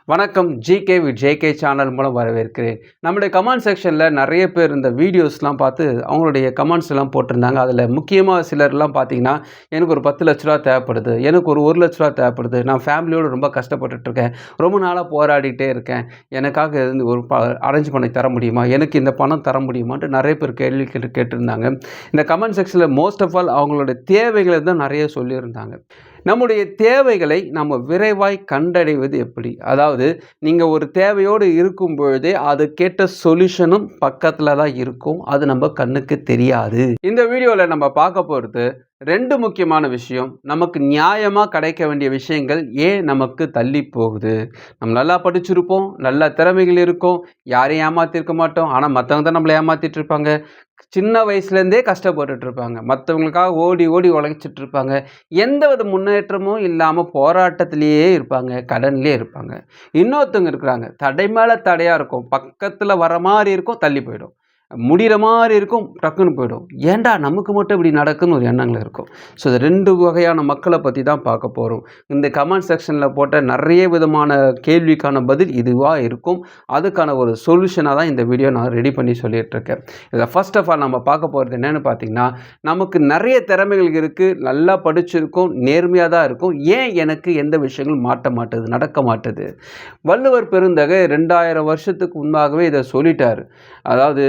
வணக்கம். GK with JK channel மூலம் வரவேற்கிறேன். நம்முடைய கமெண்ட் செக்ஷனில் நிறைய பேர் இந்த வீடியோஸ்லாம் பார்த்து அவங்களுடைய கமெண்ட்ஸ் எல்லாம் போட்டிருந்தாங்க. அதில் முக்கியமாக சிலர்லாம் பார்த்தீங்கன்னா, எனக்கு ஒரு 10 லட்ச ரூபா தேவைப்படுது, எனக்கு ஒரு 1 லட்ச ரூபா தேவைப்படுது, நான் ஃபேமிலியோடு ரொம்ப கஷ்டப்பட்டுட்ருக்கேன், ரொம்ப நாளாக போராடிட்டே இருக்கேன், எனக்காக ஒரு அரேஞ்ச் பண்ணி தர முடியுமா, எனக்கு இந்த பணம் தர முடியுமான்ட்டு நிறைய பேர் கேள்வி கேட்டிருந்தாங்க. இந்த கமெண்ட் செக்ஷனில் மோஸ்ட் ஆஃப் ஆல் அவங்களுடைய தேவைகளை தான் நிறைய சொல்லியிருந்தாங்க. நம்முடைய தேவைகளை நம்ம விரைவாய் கண்டடைவது எப்படி? அதாவது நீங்கள் ஒரு தேவையோடு இருக்கும் பொழுதே அதுக்கேற்ற சொல்யூஷனும் பக்கத்தில் தான் இருக்கும். அது நம்ம கண்ணுக்கு தெரியாது. இந்த வீடியோவில் நம்ம பார்க்க போகிறது 2 முக்கியமான விஷயம். நமக்கு நியாயமாக கிடைக்க வேண்டிய விஷயங்கள் ஏன் நமக்கு தள்ளி போகுது? நம்ம நல்லா படிச்சிருப்போம், நல்ல திறமைகள் இருக்கும், யாரையும் ஏமாற்றிருக்க மாட்டோம். ஆனால் மற்றவங்க தான் நம்மளை ஏமாற்றிட்டு இருப்பாங்க. சின்ன வயசுலேருந்தே கஷ்டப்பட்டுட்டு இருப்பாங்க, மற்றவங்களுக்காக ஓடி ஓடி உழைச்சிட்டு இருப்பாங்க, எந்த வித முன்னேற்றமும் இல்லாமல் போராட்டத்திலேயே இருப்பாங்க, கடன்லேயே இருப்பாங்க. இன்னொருத்தவங்க இருக்கிறாங்க, தடை மேலே தடையாக இருக்கும், பக்கத்தில் வர மாதிரி இருக்கும், தள்ளி போயிடும், முடிகிற மாதிரி இருக்கும், டக்குன்னு போயிடும். ஏன்டா நமக்கு மட்டும் இப்படி நடக்குன்னு ஒரு எண்ணங்கள் இருக்கும். ஸோ இந்த 2 வகையான மக்களை பற்றி தான் பார்க்க போகிறோம். இந்த கமெண்ட் செக்ஷனில் போட்ட நிறைய விதமான கேள்விக்கான பதில் இதுவாக இருக்கும். அதுக்கான ஒரு சொல்யூஷனாக தான் இந்த வீடியோ நான் ரெடி பண்ணி சொல்லிகிட்ருக்கேன். இதில் ஃபர்ஸ்ட் ஆஃப் ஆல் நம்ம பார்க்க போகிறது என்னென்னு பார்த்தீங்கன்னா, நமக்கு நிறைய திறமைகள் இருக்குது, நல்லா படிச்சிருக்கோம், நேர்மையாக தான் இருக்கும், ஏன் எனக்கு எந்த விஷயங்களும் மாட்ட மாட்டுது, நடக்க மாட்டுது? வள்ளுவர் பெருந்தகை 2000 வருஷத்துக்கு முன்பாகவே இதை சொல்லிட்டார். அதாவது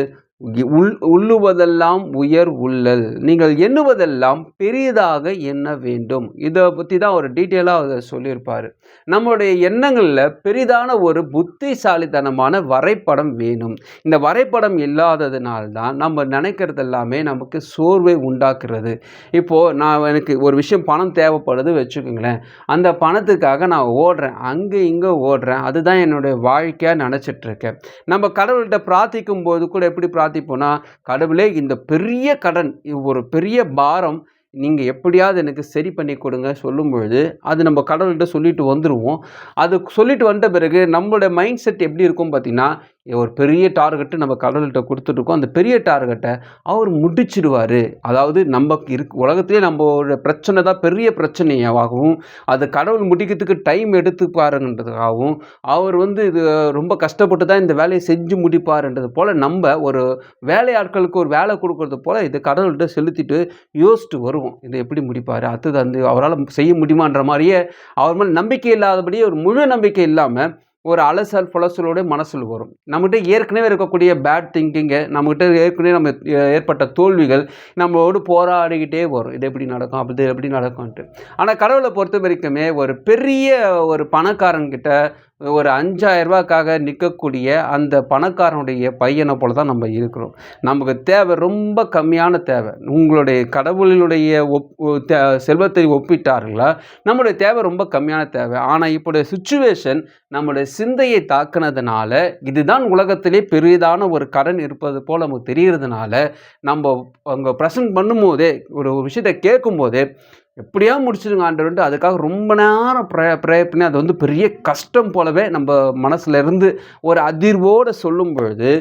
உள்ளுவதெல்லாம் உயர் உள்ளல், நீங்கள் எண்ணுவதெல்லாம் பெரியதாக எண்ண வேண்டும். இதை பற்றி தான் ஒரு டீட்டெயிலாக அதை சொல்லியிருப்பார். நம்மளுடைய எண்ணங்களில் பெரிதான ஒரு புத்திசாலித்தனமான வரைபடம் வேணும். இந்த வரைபடம் இல்லாததுனால்தான் நம்ம நினைக்கிறது எல்லாமே நமக்கு சோர்வை உண்டாக்குறது. இப்போது எனக்கு ஒரு விஷயம் பணம் தேவைப்படுது வச்சுக்கோங்களேன், அந்த பணத்துக்காக நான் ஓடுறேன், அங்கே இங்கே ஓடுறேன், அதுதான் என்னுடைய வாழ்க்கையாக நினச்சிட்ருக்கேன். நம்ம கடவுள்கிட்ட பிரார்த்திக்கும் போது கூட எப்படி பிரார்த்திப்போனா, கடவுளே இந்த பெரிய கடன், ஒரு பெரிய பாரம் நீங்கள் எப்படியாவது எனக்கு சரி பண்ணி கொடுங்க சொல்லும் பொழுது, அது நம்ம கடவுள்கிட்ட சொல்லிட்டு வந்துடுவோம். அது சொல்லிட்டு வந்த பிறகு நம்மளுடைய மைண்ட் செட் எப்படி இருக்கும் பார்த்தீங்கன்னா, ஒரு பெரிய டார்கெட்டு நம்ம கடவுள்கிட்ட கொடுத்துட்ருக்கோம், அந்த பெரிய டார்கெட்டை அவர் முடிச்சிடுவார். அதாவது நமக்கு உலகத்திலே நம்மளோட பிரச்சனை தான் பெரிய பிரச்சனையாகவும், அது கடவுள் முடிக்கிறதுக்கு டைம் எடுத்துப்பாருன்றதுக்காகவும், அவர் இது ரொம்ப கஷ்டப்பட்டு தான் இந்த வேலையை செஞ்சு முடிப்பாருன்றது போல், நம்ம ஒரு வேலையாட்களுக்கு ஒரு வேலை கொடுக்கறது போல் இது கடவுள்கிட்ட செலுத்திட்டு யோசிச்சுட்டு வருவோம், இதை எப்படி முடிப்பார், அது அவரால் செய்ய முடியுமான்ற மாதிரியே அவர் மேலே நம்பிக்கை இல்லாதபடியே, ஒரு முழு நம்பிக்கை இல்லாமல் ஒரு அலசல் புலசலோட மனசில் வரும். நம்மகிட்ட ஏற்கனவே இருக்கக்கூடிய பேட் திங்கிங்கு, நம்மகிட்ட ஏற்கனவே நம்ம ஏற்பட்ட தோல்விகள் நம்மளோடு போராடிக்கிட்டே வரும். இது எப்படி நடக்கும், அப்படி எப்படி நடக்கும்ன்ட்டு. ஆனால் கடவுளை பொறுத்த வரைக்குமே ஒரு பெரிய ஒரு பணக்காரங்கிட்ட ஒரு 5000 ரூபாய்க்காக நிற்கக்கூடிய அந்த பணக்காரனுடைய பையனை போல தான் நம்ம இருக்கிறோம். நமக்கு தேவை ரொம்ப கம்மியான தேவை. உங்களுடைய கடவுளினுடைய செல்வத்தை ஒப்பிட்டார்களா, நம்முடைய தேவை ரொம்ப கம்மியான தேவை. ஆனால் இப்போடைய சுச்சுவேஷன் நம்முடைய சிந்தையை தாக்குனதுனால, இதுதான் உலகத்திலே பெரிதான ஒரு கடன் இருப்பது போல் நமக்கு தெரிகிறதுனால, நம்ம அங்கே ப்ரெசன்ட் பண்ணும்போதே, ஒரு விஷயத்தை கேட்கும்போதே, எப்படியா முடிச்சிடுங்க ஆண்டவர்ன்ட்டு அதுக்காக ரொம்ப நேரம் ப்ரே பண்ணி, அது பெரிய கஷ்டம் போலவே நம்ம மனசுல இருந்து ஒரு அதிர்வோடு சொல்லும் பொழுது,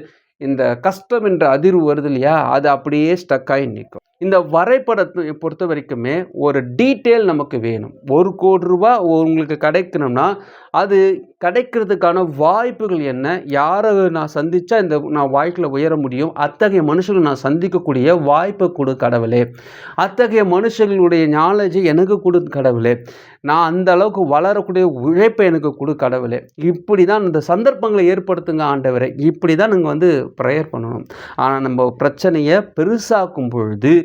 இந்த கஷ்டம் என்ற அதிர்வு வருது இல்லையா, அது அப்படியே ஸ்டக் ஆகி நிற்கும். இந்த வரைபடத்தை பொறுத்த வரைக்குமே ஒரு டீட்டெயில் நமக்கு வேணும். 1 கோடி ரூபா உங்களுக்கு கிடைக்கணும்னா, அது கிடைக்கிறதுக்கான வாய்ப்புகள் என்ன, யாரை நான் சந்தித்தா நான் வாழ்க்கையில் உயர முடியும், அத்தகைய மனுஷர்கள் நான் சந்திக்கக்கூடிய வாய்ப்பை கொடு கடவுளே, அத்தகைய மனுஷர்களுடைய நாலேஜை எனக்கு கொடு கடவுளே, நான் அந்த அளவுக்கு வளரக்கூடிய உழைப்பை எனக்கு கொடு கடவுளே, இப்படி தான் இந்த சந்தர்ப்பங்களை ஏற்படுத்துங்க ஆண்டவரே, இப்படி தான் நீங்கள் ப்ரேயர் பண்ணணும். ஆனால் நம்ம பிரச்சனையை பெருசாக்கும் பொழுது,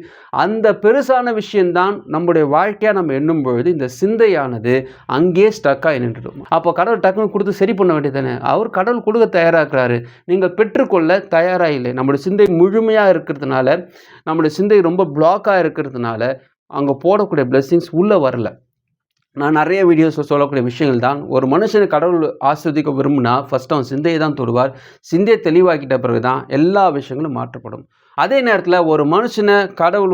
அந்த பெருசான விஷயம்தான் நம்முடைய வாழ்க்கையாக நம்ம எண்ணும் பொழுது, இந்த சிந்தையானது அங்கே ஸ்டக்காக நின்றுடும். அப்போ கடவுள் டக்குன்னு கொடுத்து சரி பண்ண வேண்டியதானே, அவர் கடவுள் கொடுக்க தயாராகிறாரு, நீங்கள் பெற்றுக்கொள்ள தயாராக இல்லை. நம்முடைய சிந்தை முழுமையாக இருக்கிறதுனால, நம்முடைய சிந்தை ரொம்ப பிளாக்காக இருக்கிறதுனால, அங்கே போடக்கூடிய பிளெஸ்ஸிங்ஸ் உள்ளே வரல. நான் நிறைய வீடியோஸில் சொல்லக்கூடிய விஷயங்கள் தான், ஒரு மனுஷனை கடவுள் ஆஸ்வதிக்க விரும்புனா ஃபஸ்ட்டு அவன் சிந்தையை தான் தொடுவார். சிந்தையை தெளிவாக்கிட்ட பிறகு தான் எல்லா விஷயங்களும் மாற்றப்படும். அதே நேரத்தில் ஒரு மனுஷனை கடவுள்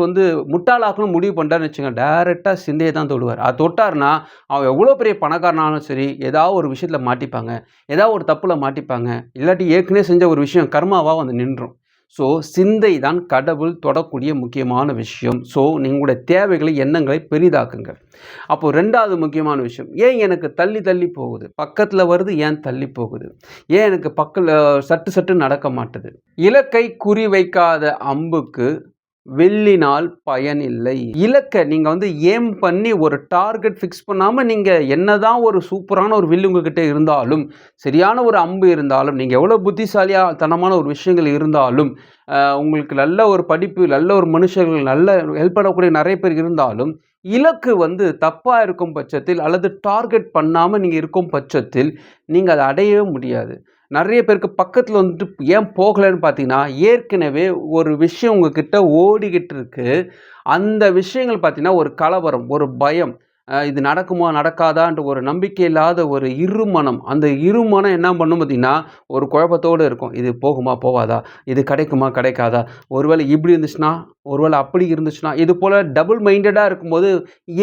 முட்டாளாக்கணும் முடிவு பண்ணுறாருன்னு வச்சுக்கோங்க, டைரெக்டாக சிந்தையை தான் தொடுவார். அது தொட்டார்னா அவன் எவ்வளோ பெரிய பணக்காரனாலும் சரி, ஏதாவது ஒரு விஷயத்தில் மாட்டிப்பாங்க, ஏதாவது ஒரு தப்பில் மாட்டிப்பாங்க, இல்லாட்டி ஏற்கனவே செஞ்ச ஒரு விஷயம் கர்மாவாக நின்றும். ஸோ சிந்தை தான் கடவுள் தொடக்கூடிய முக்கியமான விஷயம். ஸோ உங்களுடைய தேவைகளை, எண்ணங்களை பெரிதாக்குங்க. அப்போது 2வது முக்கியமான விஷயம், ஏன் எனக்கு தள்ளி தள்ளி போகுது, பக்கத்தில் வருது ஏன் தள்ளி போகுது, ஏன் எனக்கு பக்கத்தில் சட்டு சட்டு நடக்க மாட்டுது. இலக்கை குறி வைக்காத அம்புக்கு வெல்லினால் பயனில்லை. இலக்கை நீங்கள் ஏம் பண்ணி ஒரு டார்கெட் ஃபிக்ஸ் பண்ணாமல் நீங்கள் என்னதான் ஒரு சூப்பரான ஒரு வில் உங்ககிட்ட இருந்தாலும், சரியான ஒரு அம்பு இருந்தாலும், நீங்கள் எவ்வளோ புத்திசாலியாக தனமான ஒரு விஷயங்கள் இருந்தாலும், உங்களுக்கு நல்ல ஒரு படிப்பு, நல்ல ஒரு மனுஷர்கள், நல்ல ஹெல்ப் பண்ணக்கூடிய நிறைய பேர் இருந்தாலும், இலக்கு தப்பாக இருக்கும் பட்சத்தில் அல்லது டார்கெட் பண்ணாமல் நீங்கள் இருக்கும் பட்சத்தில் நீங்கள் அதை அடையவே முடியாது. நிறைய பேருக்கு பக்கத்தில் ஏன் போகலைன்னு பார்த்தீங்கன்னா, ஏற்கனவே ஒரு விஷயம் உங்ககிட்ட ஓடிக்கிட்டு இருக்கு. அந்த விஷயங்கள் பார்த்தீங்கன்னா, ஒரு கலவரம், ஒரு பயம், இது நடக்குமா நடக்காதான்ற ஒரு நம்பிக்கை இல்லாத ஒரு இருமனம். அந்த இருமனம் என்ன பண்ணும் பார்த்தீங்கன்னா, ஒரு குழப்பத்தோடு இருக்கும். இது போகுமா போகாதா, இது கிடைக்குமா கிடைக்காதா, ஒருவேளை இப்படி இருந்துச்சுன்னா, ஒருவேளை அப்படி இருந்துச்சுன்னா, இது போல் டபுள் மைண்டடாக இருக்கும்போது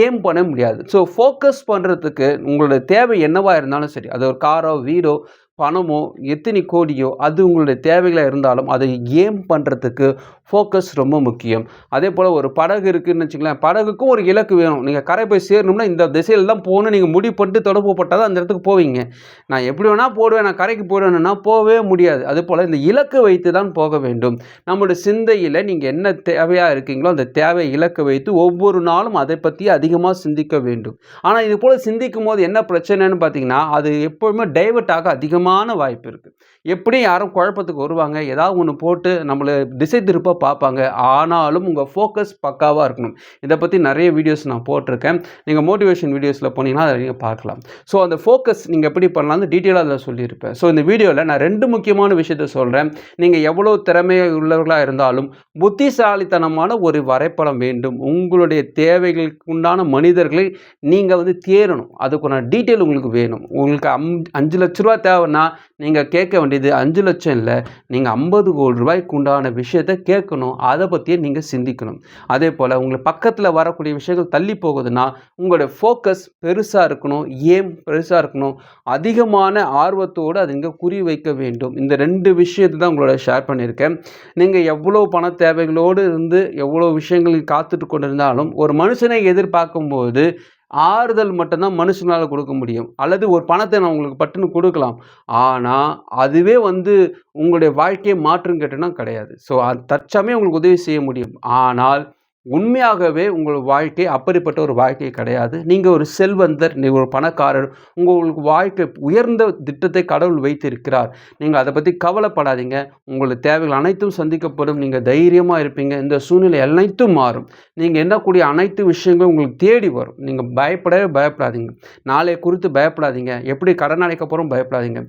ஏம் பண்ண முடியாது. ஸோ ஃபோக்கஸ் பண்ணுறதுக்கு உங்களோட தேவை என்னவாக இருந்தாலும் சரி, அது ஒரு காரோ, வீடோ, பணமோ, எத்தனை கோடியோ, அது உங்களுடைய தேவைகளாக இருந்தாலும் அதை ஏம் பண்ணுறதுக்கு ஃபோக்கஸ் ரொம்ப முக்கியம். அதே போல் ஒரு படகு இருக்குதுன்னு வச்சுங்களேன், படகுக்கும் ஒரு இலக்கு வேணும். நீங்கள் கரை போய் சேரணும்னா இந்த திசையில் தான் போகணும், நீங்கள் முடிவு பண்ணிட்டு தொடர்பு பட்டால் தான் அந்த இடத்துக்கு போவீங்க. நான் எப்படி வேணால் போடுவேன், நான் கரைக்கு போயிடுவேன்னா போகவே முடியாது. அதுபோல் இந்த இலக்கு வைத்து தான் போக வேண்டும். நம்மளுடைய சிந்தையில் நீங்கள் என்ன தேவையாக இருக்கீங்களோ அந்த தேவை இலக்கு வைத்து ஒவ்வொரு நாளும் அதை பற்றி அதிகமாக சிந்திக்க வேண்டும். ஆனால் இது போல் சிந்திக்கும் போது என்ன பிரச்சனைன்னு பார்த்தீங்கன்னா, அது எப்போவுமே டைவர்ட் ஆக அதிகமான வாய்ப்பு இருக்குது. எப்படி யாரும் குழப்பத்துக்கு வருவாங்க, ஏதாவது ஒன்று போட்டு நம்மளை திசை திருப்ப பார்ப்பாங்க. ஆனாலும் உங்கள் ஃபோக்கஸ் பக்காவாக இருக்கணும். இதை பற்றி நிறைய வீடியோஸ் நான் போட்டிருக்கேன். நீங்கள் மோட்டிவேஷன் வீடியோஸில் போனீங்கன்னா அதை நீங்கள் பார்க்கலாம். ஸோ அந்த ஃபோக்கஸ் நீங்கள் எப்படி பண்ணலாம்னு டீட்டெயிலாக அதில் சொல்லியிருப்பேன். ஸோ இந்த வீடியோவில் நான் 2 முக்கியமான விஷயத்தை சொல்கிறேன். நீங்கள் எவ்வளோ திறமை உள்ளவர்களாக இருந்தாலும் புத்திசாலித்தனமான ஒரு வரைபடம் வேண்டும். உங்களுடைய தேவைகளுக்கு உண்டான மனிதர்களை நீங்கள் தேரணும். அதுக்கான டீட்டெயில் உங்களுக்கு வேணும். உங்களுக்கு 5 லட்ச ரூபா தேவைன்னா நீங்கள் கேட்க வேண்டியது 5 லட்சம் இல்லை, நீங்கள் 50 கோடி ரூபாய்க்கு உண்டான விஷயத்தை கேட்கணும். அதை பற்றியே நீங்கள் சிந்திக்கணும். அதே போல் உங்களுக்கு பக்கத்தில் வரக்கூடிய விஷயங்கள் தள்ளி போகுதுன்னா உங்களுடைய ஃபோக்கஸ் பெருசாக இருக்கணும், ஏம் பெருசாக இருக்கணும், அதிகமான ஆர்வத்தோடு அதை நீங்கள் குறி வைக்க வேண்டும். இந்த 2 விஷயத்தை தான் உங்களோட ஷேர் பண்ணியிருக்கேன். நீங்கள் எவ்வளோ பண தேவைகளோடு இருந்து எவ்வளோ விஷயங்கள் காத்துட்டு கொண்டு இருந்தாலும் ஒரு மனுஷனை எதிர்பார்க்கும்போது ஆறுதல் மட்டும்தான் மனுஷனால் கொடுக்க முடியும். அல்லது ஒரு பணத்தை நான் உங்களுக்கு பட்டுன்னு கொடுக்கலாம், ஆனால் அதுவே உங்களுடைய வாழ்க்கையை மாற்றுன்னு கேட்டோன்னா கிடையாது. ஸோ அது தற்சமயம் உங்களுக்கு உதவி செய்ய முடியும், ஆனால் உண்மையாகவே உங்கள் வாழ்க்கை அப்படிப்பட்ட ஒரு வாழ்க்கை கிடையாது. நீங்கள் ஒரு செல்வந்தர், நீங்கள் ஒரு பணக்காரர், உங்களுக்கு வாழ்க்கை உயர்ந்த திட்டத்தை கடவுள் வைத்திருக்கிறார். நீங்கள் அதை பற்றி கவலைப்படாதீங்க. உங்களுடைய தேவைகள் அனைத்தும் சந்திக்கப்படும். நீங்கள் தைரியமாக இருப்பீங்க. இந்த சூழ்நிலை அனைத்தும் மாறும். நீங்கள் எண்ணக்கூடிய அனைத்து விஷயங்களும் உங்களுக்கு தேடி வரும். நீங்கள் பயப்படவே பயப்படாதீங்க. நாளை குறித்து பயப்படாதீங்க. எப்படி கடன் அடைக்க போகிறோம் பயப்படாதீங்க.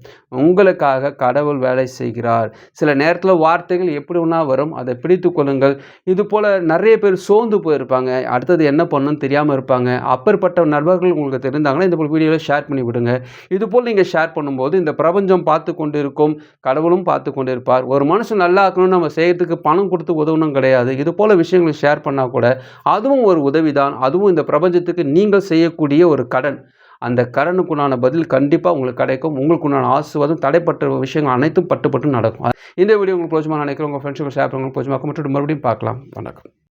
உங்களுக்காக கடவுள் வேலை செய்கிறார். சில நேரத்தில் வார்த்தைகள் எப்படி ஒன்றா வரும், அதை பிடித்து கொள்ளுங்கள். இது போல் நிறைய பேர் சோர்ந்து போயிருப்பாங்க, அடுத்தது என்ன பண்ணணும்னு தெரியாமல் இருப்பாங்க. அப்பேற்பட்ட நண்பர்கள் உங்களுக்கு தெரிந்தாங்கன்னா இந்த வீடியோவில் ஷேர் பண்ணி விடுங்க. இதுபோல் நீங்கள் ஷேர் பண்ணும்போது இந்த பிரபஞ்சம் பார்த்து கொண்டு இருக்கும், கடவுளும் பார்த்து கொண்டு இருப்பார். ஒரு மனுஷன் நல்லா இருக்கணும்னு நம்ம செய்யறதுக்கு பணம் கொடுத்து உதவணும் கிடையாது. இது போல் விஷயங்களை ஷேர் பண்ணால் கூட அதுவும் ஒரு உதவி தான். அதுவும் இந்த பிரபஞ்சத்துக்கு நீங்கள் செய்யக்கூடிய ஒரு கடன். அந்த கடனுக்குண்டான பதில் கண்டிப்பாக உங்களுக்கு கிடைக்கும். உங்களுக்குண்டான ஆசீர்வாதம், தடைப்பட்ட விஷயங்கள் அனைத்தும் பட்டு நடக்கும். இந்த வீடியோ உங்களுக்கு பிரோஜனமாக நினைக்கிறேன். உங்கள் ஃப்ரெண்ட்ஸுக்கு ஷேர் பண்ணுங்க. பிரோஜனமாக மட்டும் மறுபடியும் பார்க்கலாம். வணக்கம்.